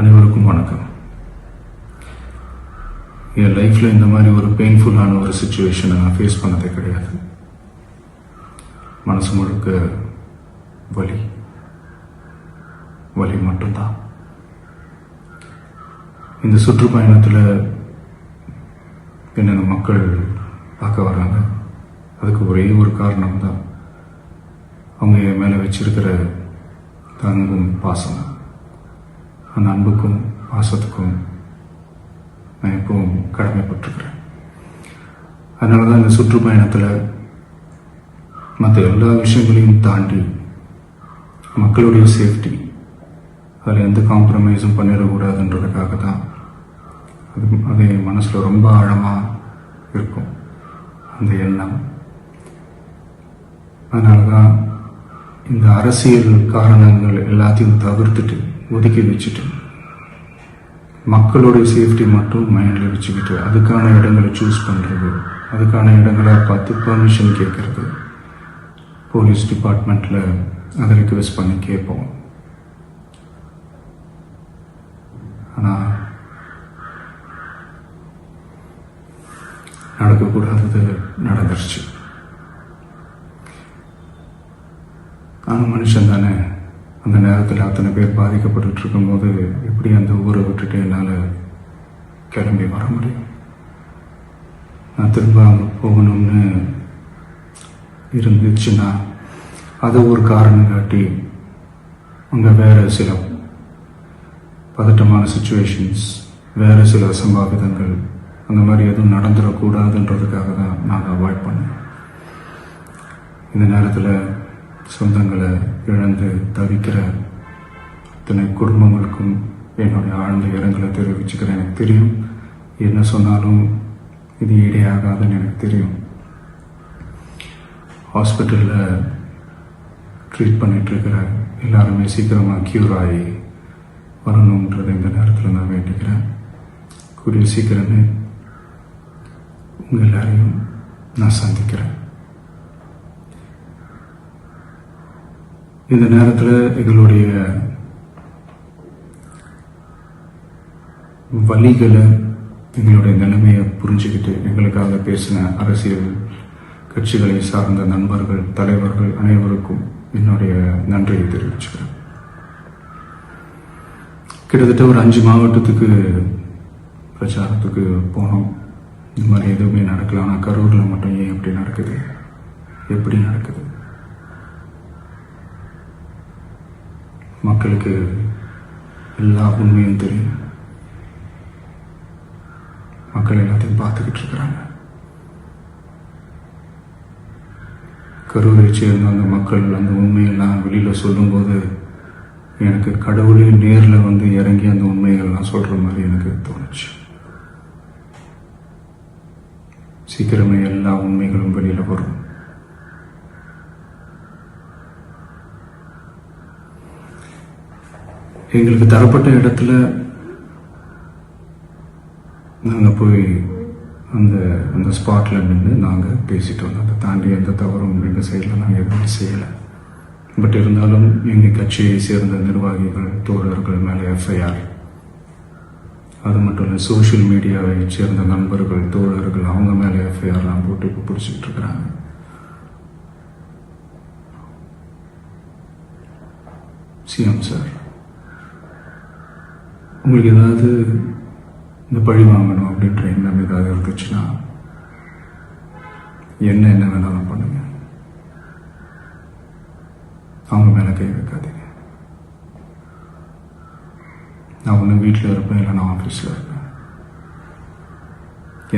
அனைவருக்கும் வணக்கம். என் லைஃப்பில் இந்த மாதிரி ஒரு பெயின்ஃபுல்லான ஒரு சுச்சுவேஷனை நான் ஃபேஸ் பண்ணதே கிடையாது. மனசு முழுக்க வலி வலி மட்டும்தான். இந்த சுற்றுப்பயணத்தில் என்னென்ன மக்கள் பார்க்க வராங்க, அதுக்கு ஒரே ஒரு காரணம் தான், அவங்க என் மேலே வச்சிருக்கிற அன்பும் பாசம். அந்த அன்புக்கும் பாசத்துக்கும் நான் எப்பவும் கடமைப்பட்டிருக்கிறேன். அதனால தான் இந்த சுற்றுப்பயணத்தில் மற்ற எல்லா விஷயங்களையும் தாண்டி மக்களுடைய சேஃப்டி, அதில் எந்த காம்ப்ரமைஸும் பண்ணிடக்கூடாதுன்றதுக்காக தான் அது என் மனசில் ரொம்ப ஆழமாக இருக்கும் அந்த எண்ணம். அதனால தான் இந்த அரசியல் காரணங்கள் எல்லாத்தையும் தவிர்த்துட்டு ஒதுக்கி வச்சுட்டு மக்களுடைய சேஃப்டி மட்டும் மைண்டில் வச்சுக்கிட்டு அதுக்கான இடங்களை சூஸ் பண்ணுறது, அதுக்கான இடங்களை பார்த்து பெர்மிஷன் கேட்கறது, போலீஸ் டிபார்ட்மெண்ட்டில் அதை ரிக்வெஸ்ட் பண்ணி கேட்போம். ஆனால் நடக்கக்கூடாதது நடந்துருச்சு. ஆனால் மனுஷன் தானே, அந்த நேரத்தில் அத்தனை பேர் பாதிக்கப்பட்டு இருக்கும்போது எப்படி அந்த ஊரை விட்டுட்டு என்னால் கிளம்பி வர முடியும்? நான் திரும்ப அங்கே போகணும்னு இருந்துச்சுன்னா அதை ஒரு காரணம் காட்டி அங்கே வேறு சில பதட்டமான சுச்சுவேஷன்ஸ், வேறு சில அசம்பாவிதங்கள் அந்த மாதிரி எதுவும் நடந்துடக்கூடாதுன்றதுக்காக தான் நான் அவாய்ட் பண்ணேன். இந்த நேரத்தில் சொந்தங்களை இழந்து தவிக்கிற அத்தனை குடும்பங்களுக்கும் என்னுடைய ஆழ்ந்த இரங்கலை தெரிவிச்சுக்கிறேன். எனக்கு தெரியும், என்ன சொன்னாலும் இது ஈடையாகாதுன்னு எனக்கு தெரியும். ஹாஸ்பிட்டலில் ட்ரீட் பண்ணிகிட்ருக்கிற எல்லாருமே சீக்கிரமாக க்யூர் ஆகி வரணுன்றதை இந்த நேரத்தில் நான் வேண்டிக்கிறேன். கூடிய சீக்கிரமே உங்கள் எல்லாரையும் நான் சந்திக்கிறேன். இந்த நேரத்தில் எங்களுடைய வலிகளை, எங்களுடைய நிலைமையை புரிஞ்சுக்கிட்டு எங்களுக்காக பேசின அரசியல் கட்சிகளை சார்ந்த நண்பர்கள், தலைவர்கள் அனைவருக்கும் என்னுடைய நன்றியை தெரிவிச்சுக்கிறேன். கிட்டத்தட்ட ஒரு 5 மாவட்டத்துக்கு பிரச்சாரத்துக்கு போனோம். இந்த மாதிரி எதுவுமே நடக்கல. ஆனால் கரூரில் மட்டும் ஏன் எப்படி நடக்குது, எப்படி நடக்குது? மக்களுக்கு எல்லா உண்மையும் தெரியும். மக்கள் எல்லாத்தையும் பார்த்துக்கிட்டு இருக்கிறாங்க. கரூரை சேர்ந்த அந்த மக்கள் அந்த உண்மையெல்லாம் வெளியில் சொல்லும்போது எனக்கு கடவுளே நேரில் வந்து இறங்கி அந்த உண்மைகள்லாம் சொல்கிற மாதிரி எனக்கு தோணுச்சு. சீக்கிரமே எல்லா உண்மைகளும் வெளியில் வரும். எங்களுக்கு தரப்பட்ட இடத்துல நாங்கள் போய் அந்த ஸ்பாட்டில் நின்று நாங்கள் பேசிட்டு வந்தோம். அதை தாண்டி எந்த தவறும் எங்கள் சைடில் நாங்கள் எதுவுமே செய்யலை. பட் இருந்தாலும் எங்கள் கட்சியை சேர்ந்த நிர்வாகிகள், தோழர்கள் மேலே எஃப்ஐஆர், அது மட்டும் இல்லை சோஷியல் மீடியாவை சேர்ந்த நண்பர்கள், தோழர்கள் அவங்க மேலே எஃப்ஐஆர்லாம் போட்டு இப்போ பிடிச்சிட்டு இருக்கிறாங்க. சிஎம் சார், உங்களுக்கு ஏதாவது இந்த பழி வாங்கணும் அப்படின்ற எண்ணம் ஏதாவது இருந்துச்சுன்னா என்ன வேணாலும் பண்ணுங்க. அவங்க மேலே கை வைக்காதீங்க. நான் ஒன்று வீட்டில் இருப்பேன், இல்லை நான் ஆஃபீஸில் இருப்பேன்.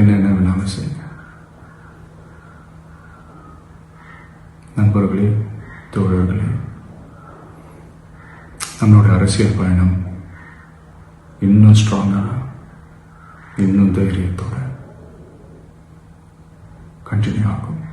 என்ன வேணாலும் செய்யுங்க. நண்பர்களே, தோழர்களே, நம்மளோட அரசியல் பயணம் இன்னும் ஸ்ட்ராங்காக, இன்னும் தைரியத்தோட கண்டினியூ ஆகும்.